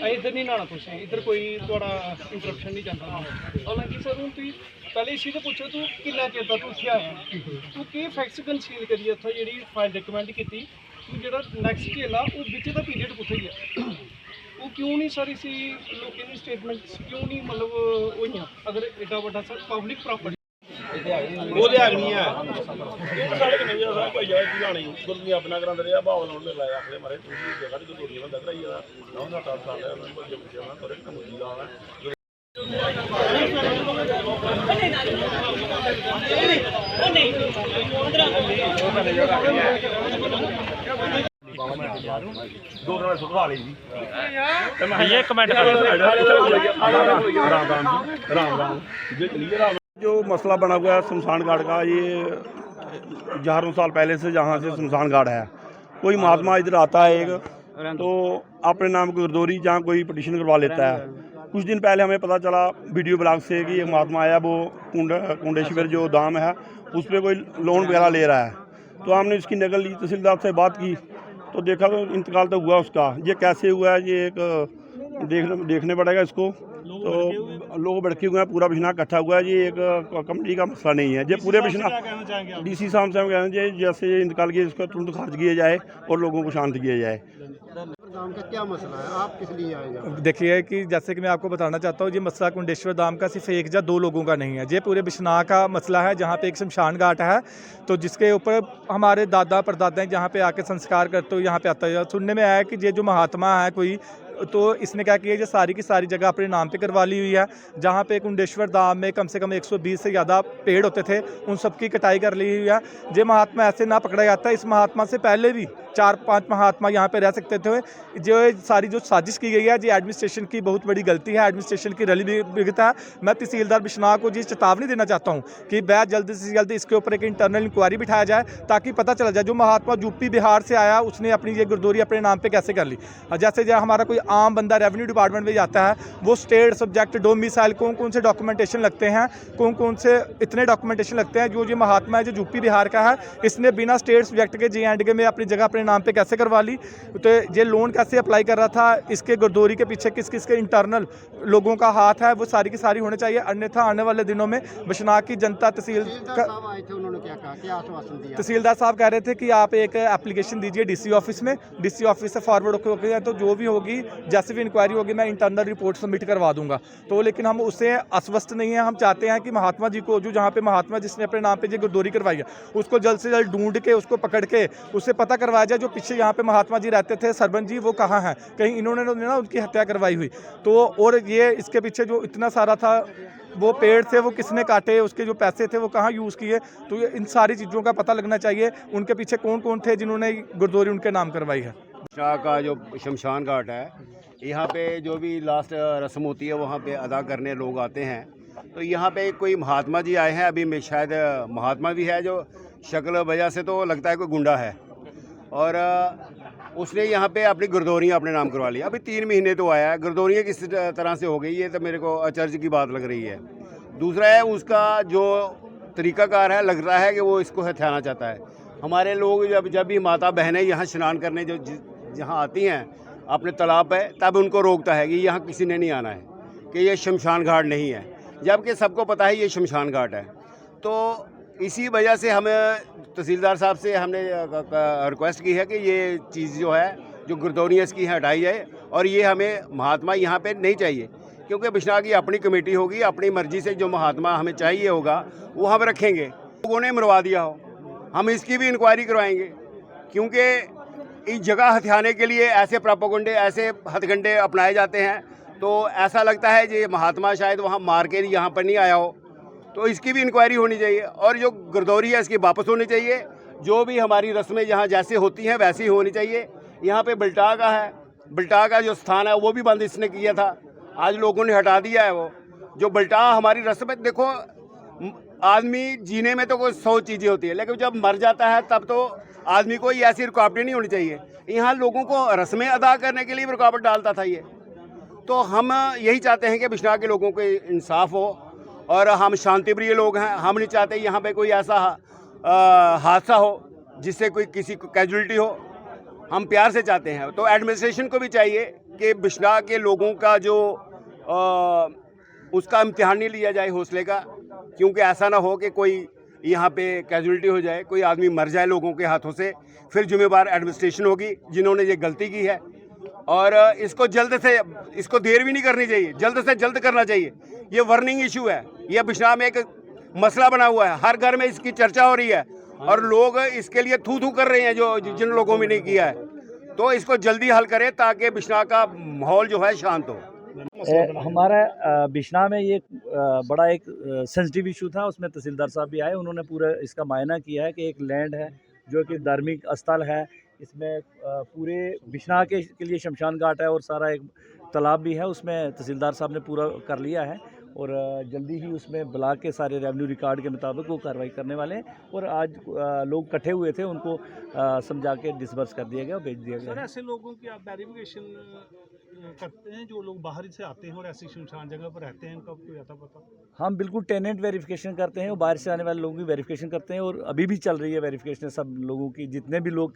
इधर नहीं नहाना तुसें, इधर कोई थोड़ा इंटरप्शन नहीं चाहता। हालांकि सर हूँ तुम पहले इसी तो पूछो तू किन्ना चिर दा तू इत्थै आया, तू केह् फैक्ट्स कंसील करियै इत्थै जेह्ड़ी फाइल रिकमेंड कीती, तू जेह्ड़ा नेक्स्ट जेल्ला वो बिच दा पीरियड कुत्थै गया, वो क्यों नहीं सर इसी लोकें दी स्टेटमेंट क्यों नहीं मतलब होइयां, अगर एड्डा बड्डा सर पब्लिक प्रॉपर्टी वो लिहाग नहीं है साढ़े कन्नै भी सारा भाई जाए की लानी गुरदी अपना करांदे रहा भाव लाउण दे लाया आखदे मारे तू भी जगह दी गुरदी बंदा कराई जा ना ना टाल साल है उन्होंने बच्चे पूछे ना तोरे कमुदी लाना दो दिन सुखा ली जी ये कमेंट राम राम ये चलिए राम। जो मसला बना हुआ है शमशान घाट का, ये हज़ारों साल पहले से जहाँ से शमशान घाट है, कोई महात्मा इधर आता है एक तो अपने नाम की गुरदौरी जहाँ कोई पटिशन करवा लेता है। कुछ दिन पहले हमें पता चला वीडियो ब्लॉग से कि एक महात्मा आया, वो कुंडेश्वर जो धाम है उस पर कोई लोन वगैरह ले रहा है, तो हमने इसकी नकल ली, तहसीलदार से बात की तो देखा तो इंतकाल तो हुआ उसका। ये कैसे हुआ है ये एक देखने पड़ेगा इसको, तो लोग भड़के हुए हैं, पूरा बिछना इकट्ठा हुआ है, ये एक कमेटी का मसला नहीं है। ये पूरे बिछना डीसी साहब से हम कहना चाहिए जैसे ये इंतकाल किया इसको तुरंत खारिज किया जाए और लोगों को शांत किया जाए। धाम का क्या मसला है, आप किस लिए आए? देखिए कि जैसे कि मैं आपको बताना चाहता हूँ, ये मसला कुंडेश्वर धाम का सिर्फ एक या दो लोगों का नहीं है, ये पूरे बिश्नाह का मसला है, जहाँ पे एक शमशान घाट है, तो जिसके ऊपर हमारे दादा परदादा जहाँ पे आके संस्कार करते हो यहाँ पे आता है। सुनने में आया है कि ये जो महात्मा है कोई, तो इसने क्या किया, ये सारी की सारी जगह अपने नाम पे करवा ली हुई है। जहाँ पे कुंडेश्वर धाम में कम से कम 120 से ज़्यादा पेड़ होते थे, उन सबकी कटाई कर ली हुई है। ये महात्मा ऐसे ना पकड़ा जाता है, इस महात्मा से पहले भी 4-5 महात्मा यहाँ पे रह सकते थे। जो सारी जो साजिश की गई है, ये एडमिनिस्ट्रेशन की बहुत बड़ी गलती है, एडमिनिस्ट्रेशन की रली बिगता है। मैं तहसीलदार बिश्नाह को जी चेतावनी देना चाहता हूँ कि वह जल्द से जल्द इसके ऊपर एक इंटरनल इंक्वायरी बिठाया जाए, ताकि पता चला जाए जो महात्मा यूपी बिहार से आया उसने अपनी ये गुरदौरी अपने नाम पे कैसे कर ली। जैसे जो हमारा कोई आम बंदा रेवेन्यू डिपार्टमेंट में जाता है, वो स्टेट सब्जेक्ट डोमिसाइल कौन कौन से डॉक्यूमेंटेशन लगते हैं, कौन कौन से इतने डॉक्यूमेंटेशन लगते हैं, जो ये महात्मा है जो यूपी बिहार का है, इसने बिना स्टेट सब्जेक्ट के JNK में अपनी जगह अपने नाम पे कैसे करवा ली, तो ये लोन कैसे अप्लाई कर रहा था, इसके गुरदौरी के पीछे किस किस के इंटरनल लोगों का हाथ है, वो सारी की सारी होने चाहिए। अन्यथा आने वाले दिनों में बिश्नाह की जनता तहसीलदार साहब कह रहे थे कि आप एक एप्लीकेशन दीजिए DC ऑफिस में, DC ऑफिस से फॉरवर्ड होकर तो जो भी होगी जैसे भी इंक्वायरी होगी मैं इंटरनल रिपोर्ट सबमिट करवा दूंगा। तो लेकिन हम उससे आश्वस्त नहीं है, हम चाहते हैं कि महात्मा जी को, जो जहाँ पे महात्मा जिसने अपने नाम पे जो गुरदौरी करवाई है उसको जल्द से जल्द ढूंढ के उसको पकड़ के उससे पता करवाया जाए, जो पीछे यहाँ पे महात्मा जी रहते थे सरबन जी, वो कहाँ हैं, कहीं इन्होंने ना उनकी हत्या करवाई हुई तो। और ये इसके पीछे जो इतना सारा था, वो पेड़ थे वो किसने काटे, उसके जो पैसे थे वो कहाँ यूज़ किए, तो ये इन सारी चीज़ों का पता लगना चाहिए, उनके पीछे कौन कौन थे जिन्होंने गुरदौरी उनके नाम करवाई है। शाह का जो शमशान घाट है, यहाँ पे जो भी लास्ट रस्म होती है वहाँ पे अदा करने लोग आते हैं, तो यहाँ पे कोई महात्मा जी आए हैं, अभी में शायद महात्मा भी है, जो शक्ल वजह से तो लगता है कोई गुंडा है, और उसने यहाँ पे अपनी गुरदौरियाँ अपने नाम करवा ली। अभी 3 महीने तो आया है, गुरदौरियाँ किस तरह से हो गई है तो मेरे को अचरज की बात लग रही है। दूसरा है उसका जो तरीकाकार है, लग रहा है कि वो इसको हथियाना चाहता है। हमारे लोग जब भी माता बहनें यहाँ स्नान करने जो जहाँ आती हैं अपने तालाब पे, तब उनको रोकता है कि यहाँ किसी ने नहीं आना है, कि ये शमशान घाट नहीं है, जबकि सबको पता है ये शमशान घाट है। तो इसी वजह से हमें तहसीलदार साहब से हमने रिक्वेस्ट की है कि ये चीज़ जो है जो गुरदौरियाँ इसकी हटाई जाए, और ये हमें महात्मा यहाँ पे नहीं चाहिए, क्योंकि बिश्नाह की अपनी कमेटी होगी, अपनी मर्जी से जो महात्मा हमें चाहिए होगा वो हम रखेंगे। लोगों ने मरवा दिया हो, हम इसकी भी इंक्वायरी करवाएंगे, क्योंकि इस जगह हथियाने के लिए ऐसे प्रोपेगेंडे, ऐसे हथकंडे अपनाए जाते हैं, तो ऐसा लगता है कि महात्मा शायद वहाँ मार के यहाँ पर नहीं आया हो, तो इसकी भी इंक्वायरी होनी चाहिए। और जो गुरदौरी है इसकी वापस होनी चाहिए, जो भी हमारी रस्में यहाँ जैसे होती हैं वैसी ही होनी चाहिए। यहाँ पे बल्टाह का है, बल्टाह का जो स्थान है वो भी बंद इसने किया था, आज लोगों ने हटा दिया है। वो जो बल्टाह हमारी रस्में, देखो आदमी जीने में तो कोई 100 चीज़ें होती है, लेकिन जब मर जाता है तब तो आदमी को ये ऐसी रुकावटें नहीं होनी चाहिए। यहाँ लोगों को रस्में अदा करने के लिए भी रुकावट डालता था ये। तो हम यही चाहते हैं कि बिश्नाह के लोगों को इंसाफ हो, और हम शांति प्रिय लोग हैं। हम नहीं चाहते यहाँ पे कोई ऐसा हादसा हो जिससे कोई किसी को कैजुअलिटी हो। हम प्यार से चाहते हैं। तो एडमिनिस्ट्रेशन को भी चाहिए कि बिश्नाह के लोगों का जो उसका इम्तिहान नहीं लिया जाए हौसले का, क्योंकि ऐसा ना हो कि कोई यहाँ पे कैजुअलिटी हो जाए, कोई आदमी मर जाए लोगों के हाथों से। फिर जिम्मेवार एडमिनिस्ट्रेशन होगी जिन्होंने ये गलती की है, और इसको जल्द से, इसको देर भी नहीं करनी चाहिए, जल्द से जल्द करना चाहिए। ये वार्निंग इशू है, ये बिश्नाह में एक मसला बना हुआ है, हर घर में इसकी चर्चा हो रही है और लोग इसके लिए थू थू कर रहे हैं जो जिन लोगों ने नहीं किया है। तो इसको जल्दी हल करें ताकि बिश्नाह का माहौल जो है शांत हो। हमारा बिश्नाह में ये बड़ा एक सेंसिटिव इशू था, उसमें तहसीलदार साहब भी आए, उन्होंने पूरा इसका मायना किया है कि एक लैंड है जो कि धार्मिक स्थल है, इसमें पूरे बिश्नाह के लिए शमशान घाट है और सारा एक तालाब भी है, उसमें तहसीलदार साहब ने पूरा कर लिया है और जल्दी ही उसमें ब्लॉक के सारे रेवेन्यू रिकॉर्ड के मुताबिक वो कार्रवाई करने वाले हैं। और आज लोग इकट्ठे हुए थे, उनको समझा के डिसबर्स कर दिया गया और भेज दिया गया। सर, ऐसे लोगों की आप वेरिफिकेशन करते हैं जो लोग बाहर से आते हैं और ऐसी सुनसान जगह पर रहते हैं, इनका कोई आता पता? हम बिल्कुल टेनेंट वेरिफिकेशन करते हैं और बाहर से आने वाले लोगों की वेरिफिकेशन करते हैं और अभी भी चल रही है वेरिफिकेशन सब लोगों की, जितने भी लोग